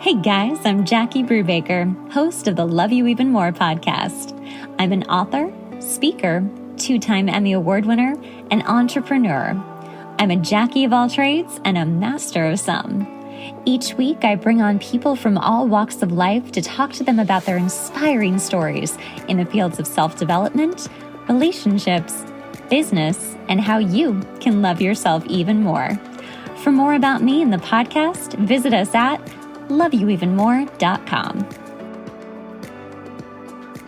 Hey guys, I'm Jackie Brubaker, host of the Love You Even More podcast. I'm an author, speaker, 2-time Emmy Award winner, and entrepreneur. I'm a Jackie of all trades and a master of some. Each week, I bring on people from all walks of life to talk to them about their inspiring stories in the fields of self-development, relationships, business, and how you can love yourself even more. For more about me and the podcast, visit us at loveyouevenmore.com.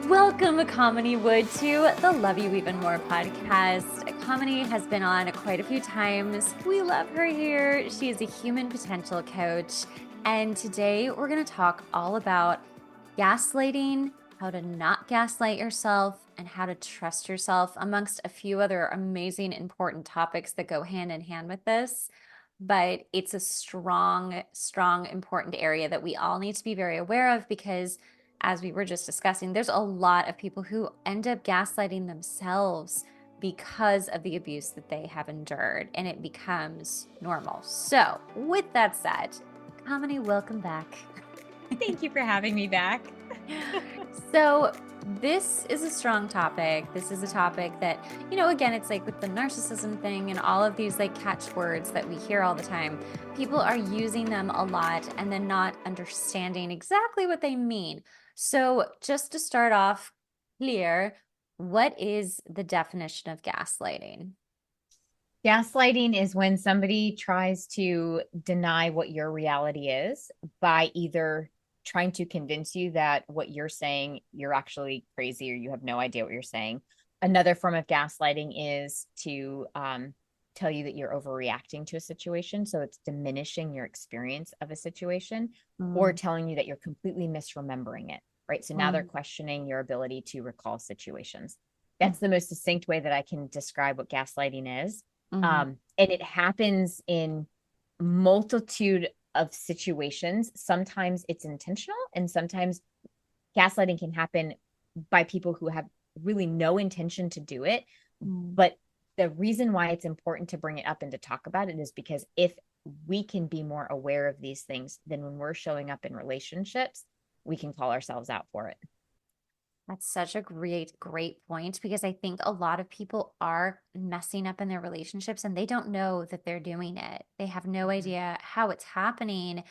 Welcome, Kamini Wood, to the Love You Even More podcast. Kamini has been on quite a few times. We love her here. She is a human potential coach. And today we're going to talk all about gaslighting, how to not gaslight yourself, and how to trust yourself, amongst a few other amazing, important topics that go hand in hand with this. But it's a strong, important area that we all need to be very aware of because, as we were just discussing, there's a lot of people who end up gaslighting themselves because of the abuse that they have endured, and it becomes normal. So with that said, Kamini, welcome back. Thank you for having me back. So this is a strong topic. This is a topic that, again, it's like with the narcissism thing and all of these like catchwords that we hear all the time, people are using them a lot and then not understanding exactly what they mean. So just to start off clear, what is the definition of gaslighting? Gaslighting is when somebody tries to deny what your reality is by either trying to convince you that what you're saying, you're actually crazy or you have no idea what you're saying. Another form of gaslighting is to tell you that you're overreacting to a situation. So it's diminishing your experience of a situation or telling you that you're completely misremembering it, right? So now they're questioning your ability to recall situations. That's the most succinct way that I can describe what gaslighting is. And it happens in multitude of situations. Sometimes it's intentional, and sometimes gaslighting can happen by people who have really no intention to do it. But the reason why it's important to bring it up and to talk about it is because if we can be more aware of these things, then when we're showing up in relationships, we can call ourselves out for it. That's such a great point, because I think a lot of people are messing up in their relationships and they don't know that they're doing it. They have no idea how it's happening,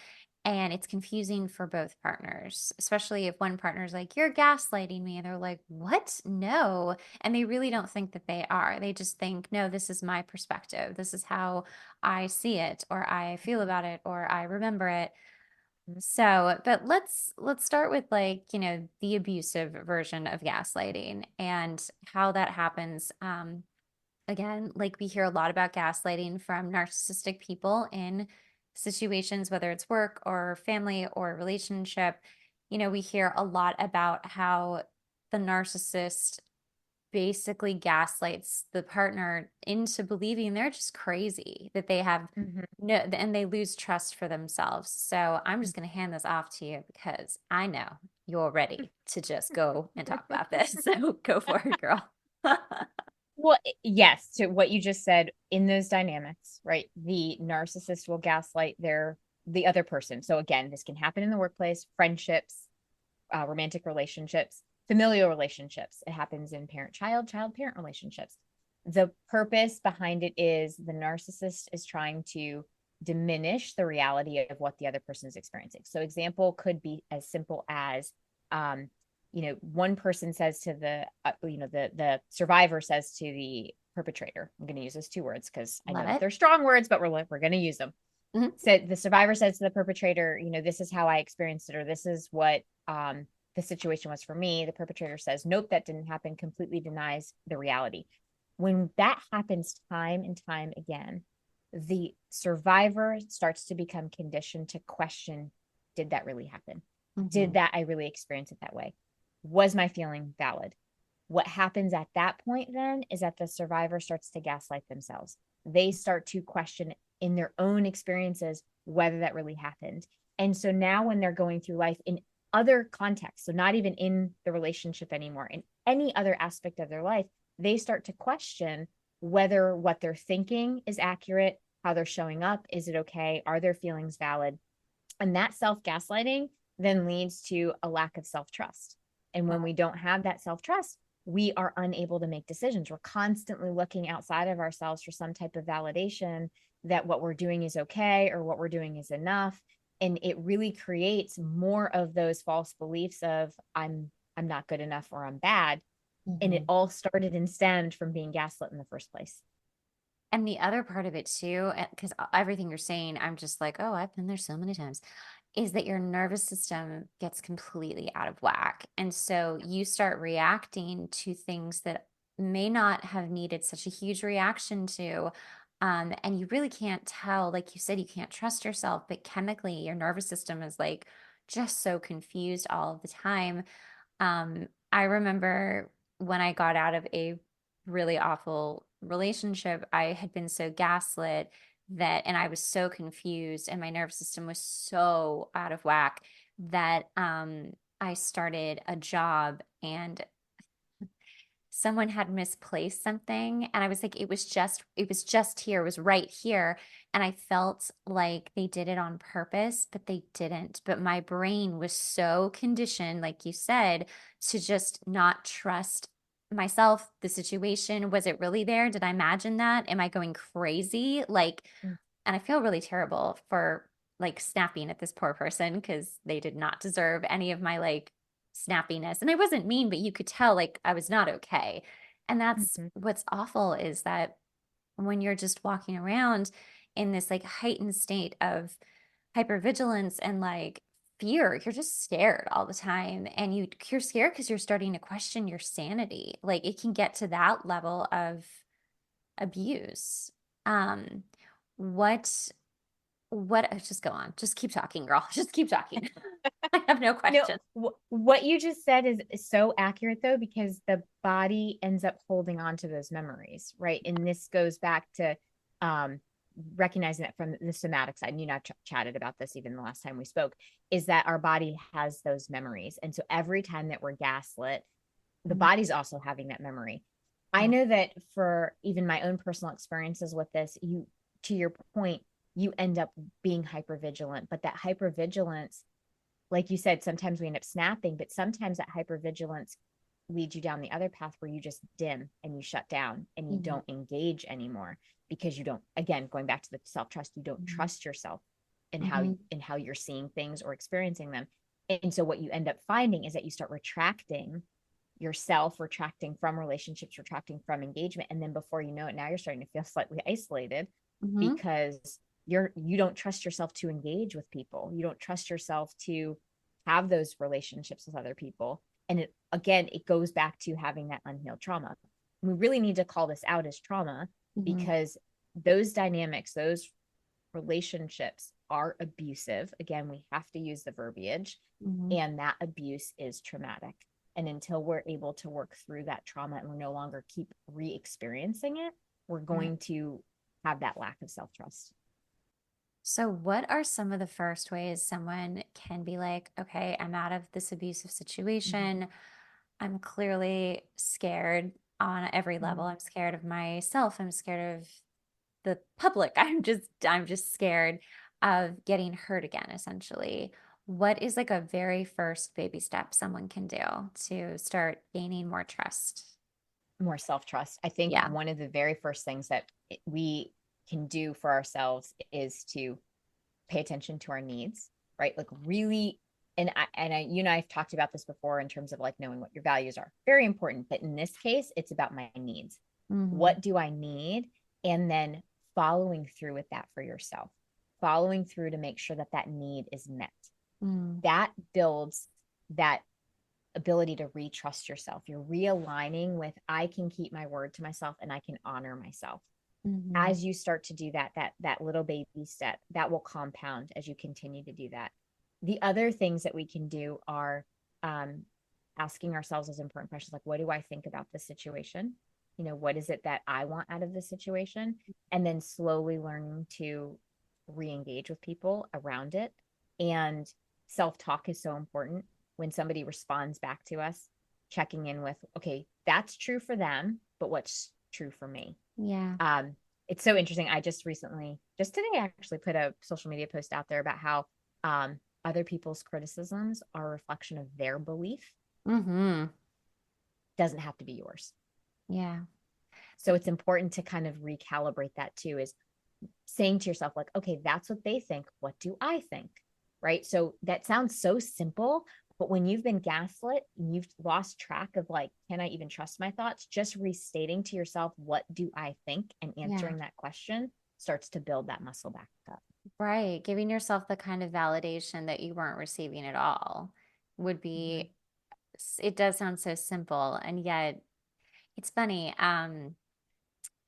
and it's confusing for both partners, especially if one partner's like, "You're gaslighting me." And they're like, "What? No." And they really don't think that they are. They just think, "No, this is my perspective. This is how I see it, or I feel about it, or I remember it." So, but let's start with the abusive version of gaslighting and how that happens. Again, like we hear a lot about gaslighting from narcissistic people in situations, whether it's work or family or relationship. We hear a lot about how the narcissist basically gaslights the partner into believing they're just crazy, that they have no, and they lose trust for themselves. So I'm just going to hand this off to you because I know you're ready to just go and talk about this. So go for it, girl. Well, yes, to what you just said, in those dynamics, right? The narcissist will gaslight the other person. So again, this can happen in the workplace, friendships, romantic relationships, familial relationships. It happens in parent-child, child-parent relationships. The purpose behind it is the narcissist is trying to diminish the reality of what the other person is experiencing. So example could be as simple as, one person says to the survivor says to the perpetrator, I'm going to use those two words because I know that they're strong words, but we're going to use them. So the survivor says to the perpetrator, this is how I experienced it, or this is what the situation was for me. The perpetrator says, nope, that didn't happen, completely denies the reality. When that happens time and time again, the survivor starts to become conditioned to question, did that really happen? Did I really experience it that way? Was my feeling valid? What happens at that point then is that the survivor starts to gaslight themselves. They start to question in their own experiences whether that really happened. And so now when they're going through life in other contexts, so not even in the relationship anymore, in any other aspect of their life, they start to question whether what they're thinking is accurate, how they're showing up, is it okay, are their feelings valid? And that self-gaslighting then leads to a lack of self-trust. And when we don't have that self-trust, we are unable to make decisions. We're constantly looking outside of ourselves for some type of validation that what we're doing is okay or what we're doing is enough. And it really creates more of those false beliefs of I'm not good enough or I'm bad. And it Mhm. all started and stemmed from being gaslit in the first place. And the other part of it too, because everything you're saying, I'm just like, oh, I've been there so many times, is that your nervous system gets completely out of whack. And so you start reacting to things that may not have needed such a huge reaction to. And you really can't tell, like you said, you can't trust yourself, but chemically, your nervous system is like just so confused all of the time. I remember when I got out of a really awful relationship, I had been so gaslit that, and I was so confused, and my nervous system was so out of whack that I started a job and someone had misplaced something, and I was like, it was just here, it was right here. And I felt like they did it on purpose, but they didn't. But my brain was so conditioned, like you said, to just not trust myself, the situation. Was it really there? Did I imagine that? Am I going crazy? Like, and I feel really terrible for like snapping at this poor person because they did not deserve any of my like snappiness. And I wasn't mean, but you could tell like I was not okay. And that's Mm-hmm. what's awful is that when you're just walking around in this like heightened state of hypervigilance and like fear, you're just scared all the time. And you're scared because you're starting to question your sanity. Like it can get to that level of abuse. Um, what just go on. Just keep talking, girl. Just keep talking. I have no No, question. what you just said is so accurate though, because the body ends up holding on to those memories, right? And this goes back to um, recognizing that from the somatic side. And you and I chatted about this even the last time we spoke, is that our body has those memories. And so every time that we're gaslit, the Mhm. body's also having that memory. I Yeah. know that for even my own personal experiences with this, you, to your point, you end up being hypervigilant, but that hypervigilance, like you said, sometimes we end up snapping, but sometimes that hypervigilance leads you down the other path where you just dim and you shut down and you Mhm. don't engage anymore because you don't, again, going back to the self-trust, you don't Mhm. trust yourself Mhm. in how you're seeing things or experiencing them. And so what you end up finding is that you start retracting yourself, retracting from relationships, retracting from engagement. And then before you know it, now you're starting to feel slightly isolated Mhm. because you don't trust yourself to engage with people. You don't trust yourself to have those relationships with other people. And it again, it goes back to having that unhealed trauma. We really need to call this out as trauma Mhm. because those dynamics, those relationships are abusive. Again, we have to use the verbiage, Mhm. and that abuse is traumatic. And until we're able to work through that trauma and we're no longer keep re-experiencing it, we're Right. going to have that lack of self-trust. So, what are some of the first ways someone can be like, okay, I'm out of this abusive Mm-hmm. situation. I'm clearly scared on every level. Mm-hmm. I'm scared of myself. I'm scared of the public. I'm just scared of getting hurt again, essentially. What is like a very first baby step someone can do to start gaining more trust? More self-trust. I think Yeah. one of the very first things that we can do for ourselves is to pay attention to our needs, right? Like really, you know, I've talked about this before in terms of like knowing what your values are. Very important. But in this case, it's about my needs. Hmm. What do I need? And then following through with that for yourself, following through to make sure that that need is met. Mm. That builds that ability to retrust yourself. You're realigning with, I can keep my word to myself and I can honor myself. Hmm. As you start to do that, that little baby step, that will compound as you continue to do that. The other things that we can do are um, asking ourselves those important questions like, what do I think about this situation? You know, what is it that I want out of this situation? And then slowly learning to re-engage with people around it. And self-talk is so important. When somebody responds back to us, checking in with, okay, that's true for them, but what's true for me? Yeah. um, it's so interesting. I just recently, just today, actually put a social media post out there about how Other people's criticisms are a reflection of their belief. Mm-hmm. Doesn't have to be yours. Yeah. So it's important to kind of recalibrate that too, is saying to yourself, like, okay, that's what they think. What do I think? Right. So that sounds so simple, but when you've been gaslit and you've lost track of like, can I even trust my thoughts? Just restating to yourself, what do I think? And Yeah. answering that question starts to build that muscle back up. Right. Giving yourself the kind of validation that you weren't receiving at all would Mm-hmm. be, it does sound so simple. And yet it's funny.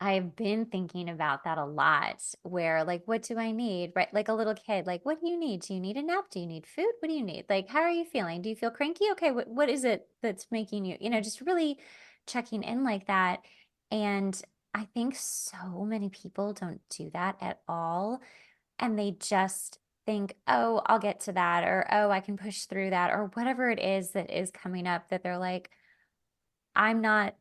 I've been thinking about that a lot where like what do I need? Right? Like a little kid, like what do you need? Do you need a nap? Do you need food? What do you need? Like how are you feeling? Do you feel cranky? Okay, what is it that's making you, just really checking in like that. And I think so many people don't do that at all. And they just think, oh, I'll get to that, or oh, I can push through that, or whatever it is that is coming up that they're like, I'm not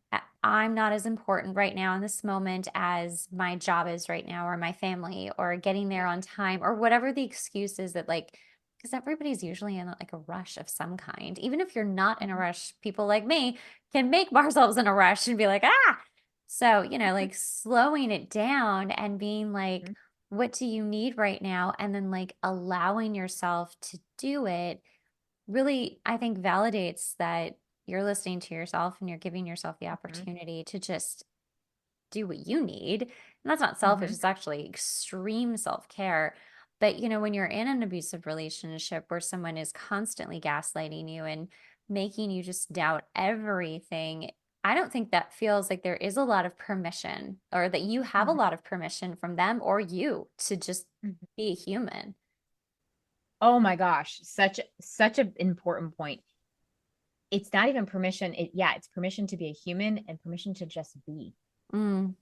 as important right now in this moment as my job is right now or my family or getting there on time or whatever the excuse is that like because everybody's usually in like a rush of some kind. Even if you're not in a rush, people like me can make ourselves in a rush and be like, ah. So, like slowing it down and being like, Mm-hmm. what do you need right now? And then like allowing yourself to do it really, I think, validates that you're listening to yourself and you're giving yourself the Mm-hmm. opportunity to just do what you need. And that's not selfish, Mm-hmm. it's actually extreme self care. But, when you're in an abusive relationship where someone is constantly gaslighting you and making you just doubt everything, I don't think that feels like there is a lot of permission or that you have a Mm-hmm. lot of permission from them or you to just Mm-hmm. be a human. Oh my gosh, such an important point. It's not even permission. It's permission to be a human and permission to just be. Mm,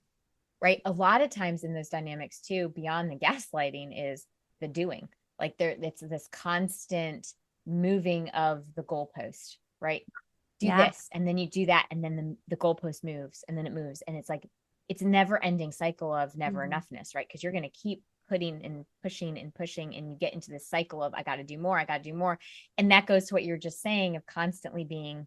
Right. A lot of times in those dynamics too, beyond the gaslighting is the doing. Like it's this constant moving of the goalpost, right? Do yeah. this and then you do that and then the goalpost moves and then it moves and it's like it's a never ending cycle of never Mhm. enoughness, right? Because you're going to keep putting and pushing and you get into this cycle of I got to do more, I got to do more. And that goes to what you're just saying of constantly being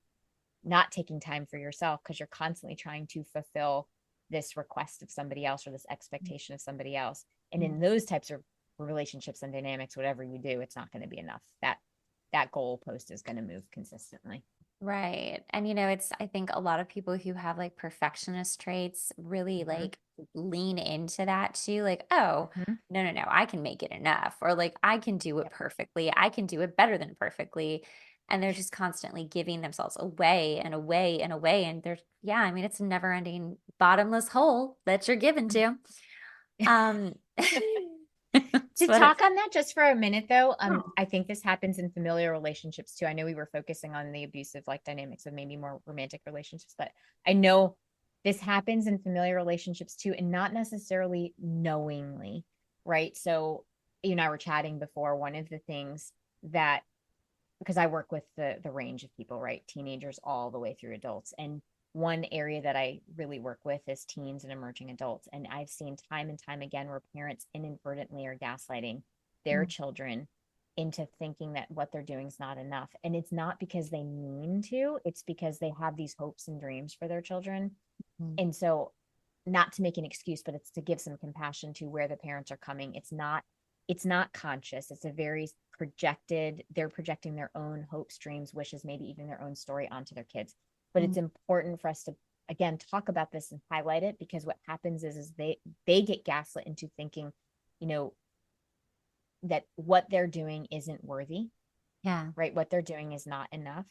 not taking time for yourself because you're constantly trying to fulfill this request of somebody else or this expectation of somebody else. And in those types of relationships and dynamics, whatever you do, it's not going to be enough. That goal post is going to move consistently. Right. And it's I think a lot of people who have like perfectionist traits really Mm-hmm. like lean into that too. Like, oh, Mm-hmm. no, no, no, I can make it enough. Or like I can do it Yep. perfectly. I can do it better than perfectly. And they're just constantly giving themselves away and away and away. And there's yeah, I mean it's a never ending bottomless hole that you're given to. Um that's To what it's talk on that just for a minute though, I think this happens in familiar relationships too. I know we were focusing on the abusive like dynamics of maybe more romantic relationships, but I know this happens in familiar relationships too, and not necessarily knowingly, right? So you and I were chatting before. One of the things that because I work with the range of people, right? Teenagers all the way through adults. And one area that I really work with is teens and emerging adults. And I've seen time and time again where parents inadvertently are gaslighting their children into thinking that what they're doing is not enough. And it's not because they mean to, it's because they have these hopes and dreams for their children. Mhm. And so not to make an excuse, but it's to give some compassion to where the parents are coming. It's not conscious. It's a very projected, they're projecting their own hopes, dreams, wishes, maybe even their own story onto their kids. But it's important for us to again talk about this and highlight it because what happens is they get gaslit into thinking, you know, that what they're doing isn't worthy, Yeah. right? What they're doing is not enough.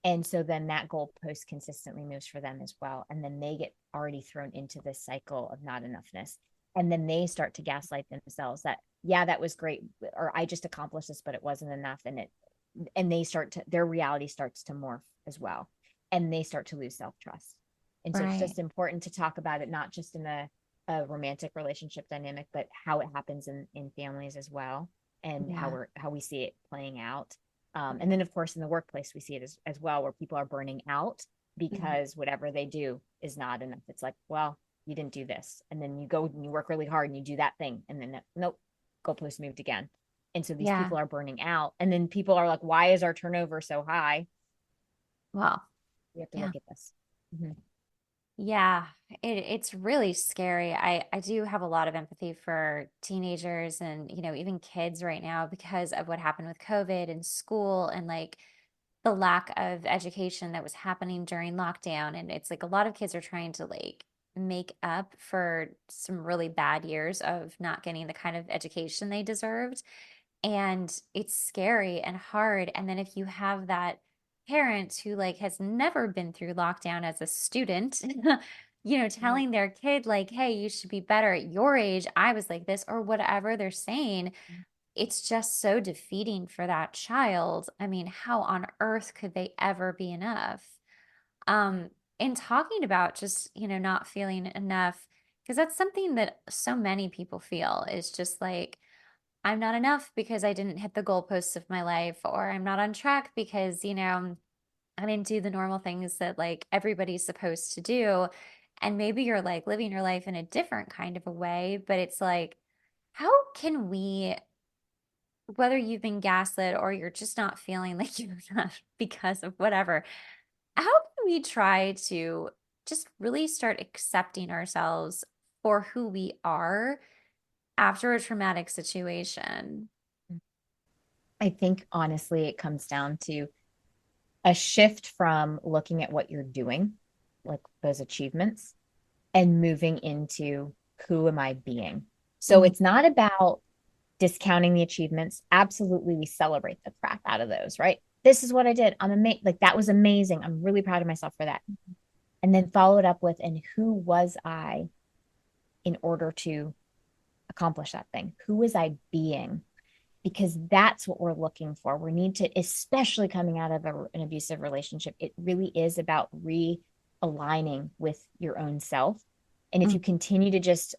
And so then that goalpost consistently moves for them as well. And then they get already thrown into this cycle of not enoughness. And then they start to gaslight themselves that, yeah, that was great. Or I just accomplished this, but it wasn't enough. And they start to, their reality starts to morph as well. And they start to lose self trust. And so it's Right. just important to talk about it, not just in a romantic relationship dynamic, but how it happens in families as well. And Yeah. how we see it playing out and then, of course, in the workplace, we see it as well, where people are burning out Mhm. because whatever they do is not enough. It's like, well, you didn't do this. And then you go and you work really hard and you do that thing. And then, nope, goalpost moved again. And so these Yeah. people are burning out. And then people are like, why is our turnover so high? Well, We have to yeah. look at this. Mm-hmm. Yeah, it's really scary. I do have a lot of empathy for teenagers and, even kids right now because of what happened with COVID and school and like the lack of education that was happening during lockdown. And it's like a lot of kids are trying to like make up for some really bad years of not getting the kind of education they deserved. And it's scary and hard. And then if you have that parent who like has never been through lockdown as a student, Right. telling their kid like, hey, you should be better at your age. I was like this or whatever they're saying. It's just so defeating for that child. I mean, how on earth could they ever be enough? Um, in talking about just, not feeling enough, because that's something that so many people feel is just like, I'm not enough because I didn't hit the goalposts of my life, or I'm not on track because, I didn't do the normal things that like everybody's supposed to do. And maybe you're like living your life in a different kind of a way, but it's like, how can we, whether you've been gaslit or you're just not feeling like you're enough because of whatever, how can we try to just really start accepting ourselves for who we are after a traumatic situation? I think honestly, it comes down to a shift from looking at what you're doing, like those achievements, and moving into who am I being? So Mm. it's not about discounting the achievements. Absolutely, we celebrate the crap out of those, right? This is what I did. I'm amazing. Like that was amazing. I'm really proud of myself for that. And then follow it up with, and who was I in order to accomplish that thing? Who was I being? Because that's what we're looking for. We need to, especially coming out of an abusive relationship, it really is about realigning with your own self. And if Mm. you continue to just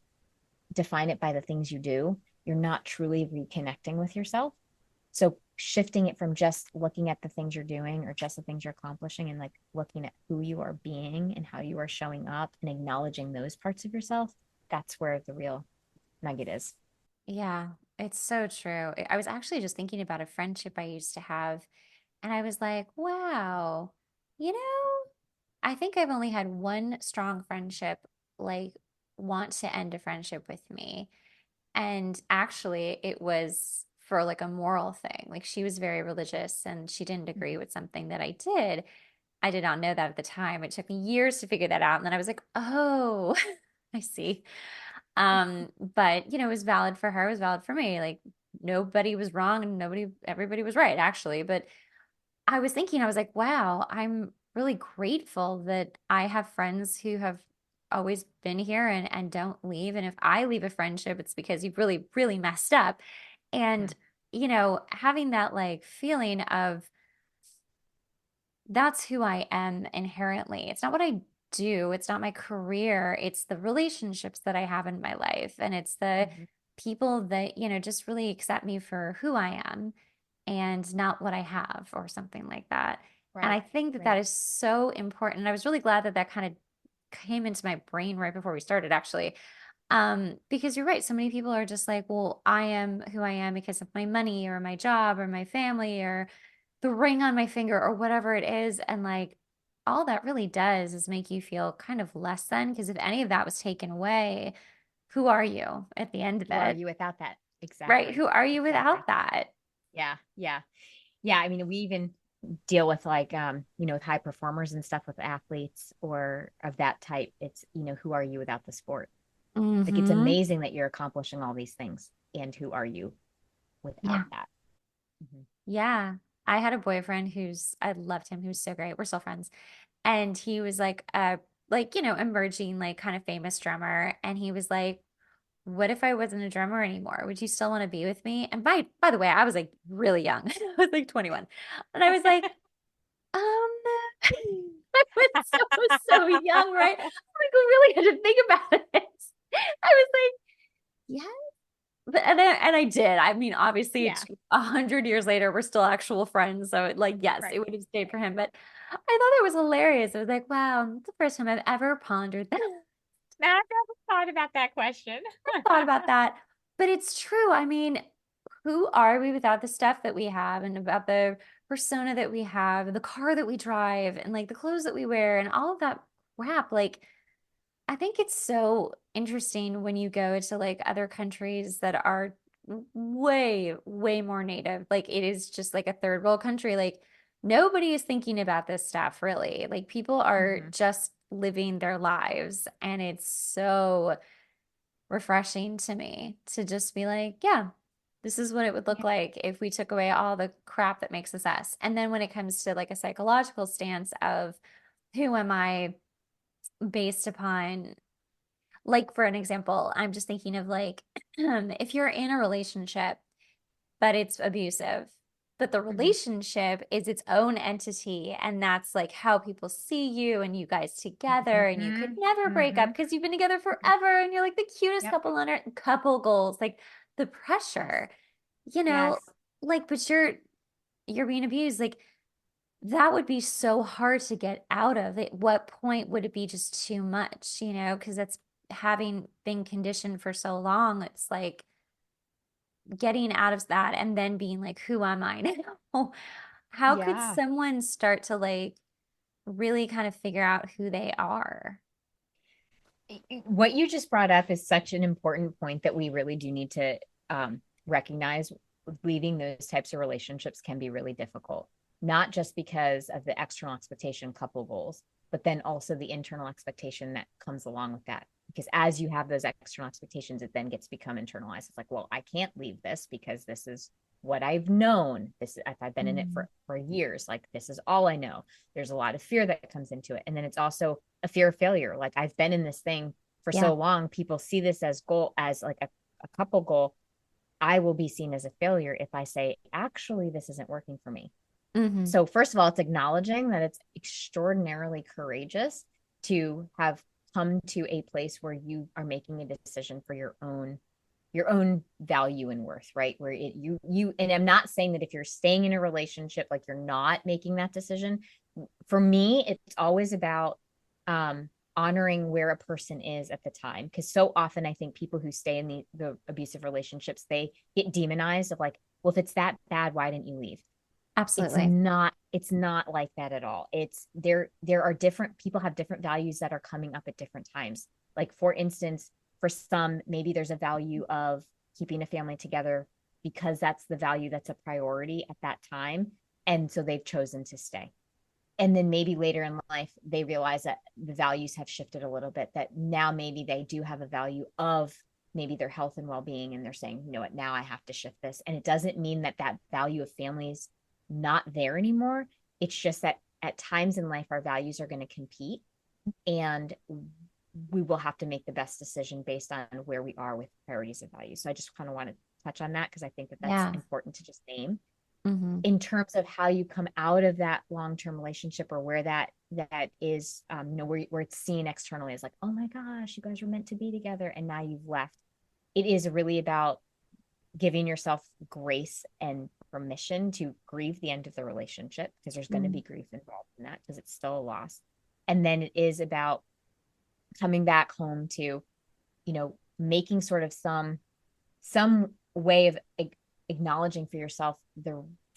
define it by the things you do, you're not truly reconnecting with yourself. So shifting it from just looking at the things you're doing or just the things you're accomplishing and like looking at who you are being and how you are showing up and acknowledging those parts of yourself, that's where the real nugget is. Yeah, it's so true. I was actually just thinking about a friendship I used to have, and I was like, wow, you know, I think I've only had one strong friendship like want to end a friendship with me. And actually, it was for like a moral thing. Like she was very religious and she didn't agree with something that I did. I did not know that at the time. It took me years to figure that out. And then I was like, oh, I see. But it was valid for her, it was valid for me. Like nobody was wrong and everybody was right, actually. But I was thinking, I was like, wow, I'm really grateful that I have friends who have always been here and don't leave. And if I leave a friendship, it's because you've really, really messed up. Yeah. And, having that like feeling of that's who I am inherently. It's not what I do, it's not my career, it's the relationships that I have in my life. And it's the Mm-hmm. people that, just really accept me for who I am and not what I have or something like that. And I Right. think that that Right. is so important. And I was really glad that that kind of came into my brain right before we started, actually. Because you're right. So many people are just like, well, I am who I am because of my money or my job or my family or the ring on my finger or whatever it is. And like, all that really does is make you feel kind of less than because if any of that was taken away, who are you at the end of Who are it? you without that? Right? Exactly. Who are you Exactly. without that? Yeah. Yeah. Yeah. I mean, we even deal with like, with high performers and stuff with athletes or of that type. It's, who are you without the sport? Like, it's Mm-hmm. amazing that you're accomplishing all these things. And who are you without Yeah. that? Mm-hmm. Yeah. I had a boyfriend I loved him. He was so great. We're still friends. And he was like, emerging, like kind of famous drummer. And he was like, what if I wasn't a drummer anymore? Would you still want to be with me? And by the way, I was like really young. I was like 21. And I was like, um, I was so young, right? Like, we really had to think about it. I was like, yeah. And I did. I mean, obviously, Yeah. it's 100 years later, we're still actual friends. So, like, yes, it Right. would have stayed for him. But I thought it was hilarious. I was like, wow, it's the first time I've ever pondered that. Now, I've never thought about that question. Thought about that. But it's true. I mean, who are we without the stuff that we have and about the persona that we have, the car that we drive, and like the clothes that we wear, and all of that crap? Like, I think it's so interesting when you go to like other countries that are way, way more native. Like, it is just like a third world country. Like, nobody is thinking about this stuff really. Like, people are Mhm. just living their lives. And it's so refreshing to me to just be like, yeah, this is what it would look Yeah. like if we took away all the crap that makes us us. And then when it comes to like a psychological stance of who am I based upon, like for an example, I'm just thinking of like if you're in a relationship but it's abusive, but the Mhm. relationship is its own entity, and that's like how people see you and you guys together, and you could Mhm. never break up Mhm. because you've been together forever and you're like the cutest Yep. couple on earth. Couple goals, like the Yes. pressure, you know, Yes. like, but you're being abused. Like, that would be so hard to get out of. At what point would it be just too much, because that's having been conditioned for so long. It's like getting out of that and then being like, who am I now? How could Yeah. someone start to like really kind of figure out who they are? What you just brought up is such an important point that we really do need to recognize. Leaving those types of relationships can be really difficult, not just because of the external expectation couple goals, but then also the internal expectation that comes along with that. Because as you have those external expectations, it then gets become internalized. It's like, well, I can't leave this because this is what I've known. This, if I've been in it Mm. for years, like this is all I know. There's a lot of fear that comes into it. And then it's also a fear of failure. Like I've been in this thing for Yeah. so long, people see this as goal, as like a couple goal. I will be seen as a failure if I say, actually, this isn't working for me. Hmm. So, first of all, it's acknowledging that it's extraordinarily courageous to have come to a place where you are making a decision for your own value and worth, right? Where you and I'm not saying that if you're staying in a relationship, like you're not making that decision. For me, it's always about um honoring where a person is at the time. Because so often I think people who stay in the abusive relationships, they get demonized of like, well, if it's that bad, why didn't you leave? it's Absolutely. not it's not like that at all. It's there are different people have different values that are coming up at different times. Like for instance, for some, maybe there's a value of keeping a family together because that's the value that's a priority at that time, and so they've chosen to stay. And then maybe later in life they realize that the values have shifted a little bit, that now maybe they do have a value of maybe their health and well-being, and they're saying, you know what, now I have to shift this. And it doesn't mean that that value of family is not there anymore. It's just that at times in life our values are going to compete, and we will have to make the best decision based on where we are with priorities and values. So I just kind of want to touch on that because I think that that's Yeah. important to just name Hmm. in terms of how you come out of that long-term relationship, or where that is, where it's seen externally as like, oh my gosh, you guys were meant to be together and now you've left. It is really about giving yourself grace and permission to grieve the end of the relationship, because there's going to Mm. be grief involved in that because it's still a loss. And then it is about coming back home to, making sort of some way of acknowledging for yourself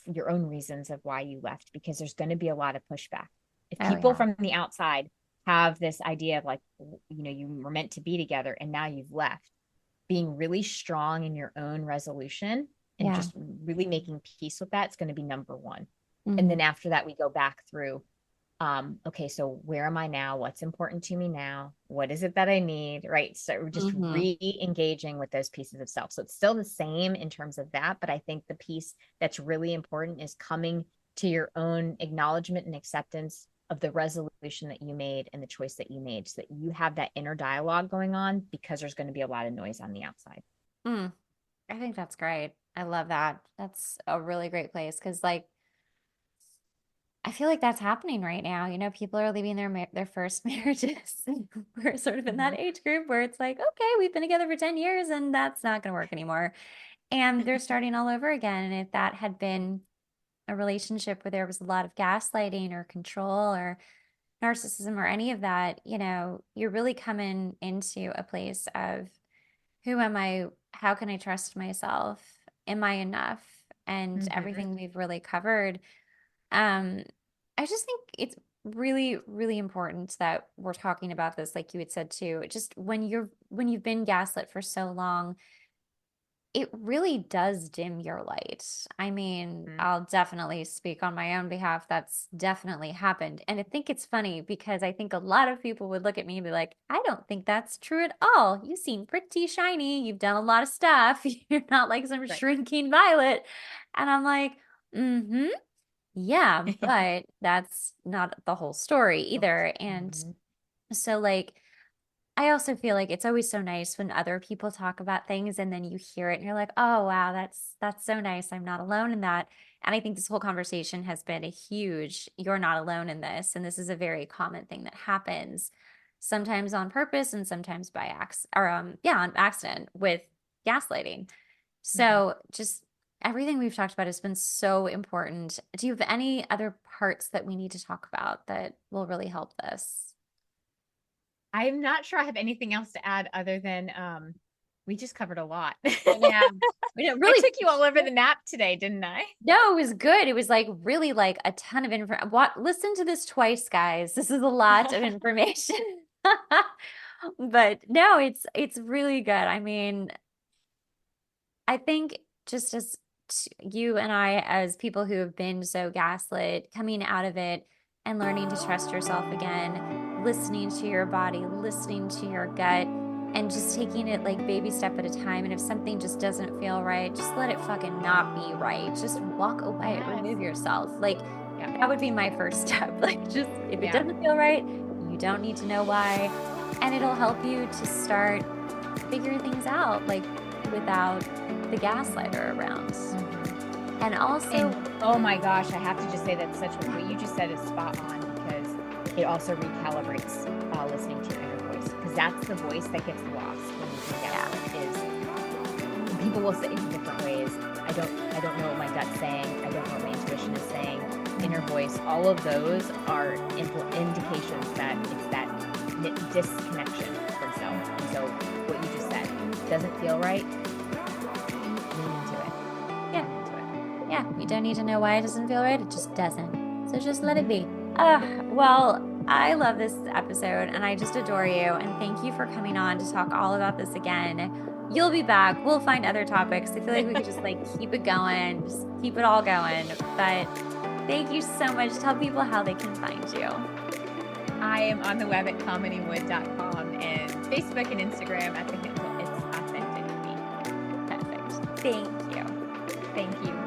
your own reasons of why you left, because there's going to be a lot of pushback. If Oh, people yeah. from the outside have this idea of like, you were meant to be together and now you've left, being really strong in your own resolution and Yeah. just really making peace with that, it's going to be number one. And Hmm. then after that we go back through, okay, so where am I now? What's important to me now? What is it that I need? Right. So we're just Hmm. re-engaging with those pieces of self. So it's still the same in terms of that. But I think the piece that's really important is coming to your own acknowledgement and acceptance of the resolution that you made and the choice that you made, so that you have that inner dialogue going on, because there's going to be a lot of noise on the outside. Mm. I think that's great. I love that. That's a really great place because, like, I feel like that's happening right now. People are leaving their first marriages. We're sort of in Mm-hmm. that age group where it's like, okay, we've been together for 10 years and that's not going to work anymore. And they're starting all over again. And if that had been a relationship where there was a lot of gaslighting or control or narcissism or any of that, you're really coming into a place of who am I? How can I trust myself? am I enough? And Mm-hmm. everything we've really covered. Um, I just think it's really, really important that we're talking about this, like you had said too. Just when you've been gaslit for so long, it really does dim your light. I mean, I'll definitely speak on my own behalf. That's definitely happened. And I think it's funny because I think a lot of people would look at me and be like, I don't think that's true at all. You seem pretty shiny. You've done a lot of stuff. You're not like some Right. shrinking violet. And I'm like, mm-hmm. Yeah, but that's not the whole story either. And Mhm. so, like, I also feel like it's always so nice when other people talk about things and then you hear it and you're like, "Oh, wow, that's so nice. I'm not alone in that." And I think this whole conversation has been a huge, you're not alone in this. And this is a very common thing that happens sometimes on purpose and sometimes by on accident with gaslighting. Mhm. So, just everything we've talked about has been so important. Do you have any other parts that we need to talk about that will really help this? I'm not sure I have anything else to add other than we just covered a lot. I know. We didn't I really took you all over finish. the map today, didn't I? No, it was good. It was like really like a ton of info. What? Listen to this twice, guys. This is a lot of information. But no, it's really good. I mean, I think just as you and I, as people who have been so gaslit, coming out of it and learning to trust yourself again, listening to your body, listening to your gut, and just taking it like baby step at a time. And if something just doesn't feel right, just let it fucking not be right. Just walk away, Yes. remove yourself. Like Yeah. that would be my first step. Like, just if it Yeah. doesn't feel right, you don't need to know why. And it'll help you to start figuring things out, like without the gaslighter around. Mhm. And also, And oh my gosh, I have to just say that such what you just said is spot on because it also recalibrates listening to your inner voice because that's the voice that gets lost when you can yeah, gaslight is people will say it in different ways. I don't know what my gut's saying. I don't know what my intuition is saying. Inner voice, all of those are indications that it's that disconnection from self. And so what you just said doesn't feel right. Lean into it. yeah, Lean into it. yeah. You don't need to know why it doesn't feel right. It just doesn't. So just let it Mhm. be. Well, I love this episode and I just adore you. And thank you for coming on to talk all about this again. You'll be back. We'll find other topics. I feel like we could just like keep it going, just keep it all going. But thank you so much. Tell people how they can find you. I am on the web at cominiwood.com and Facebook and Instagram at the handle It's Authentic Me. Perfect. Thank you. Thank you.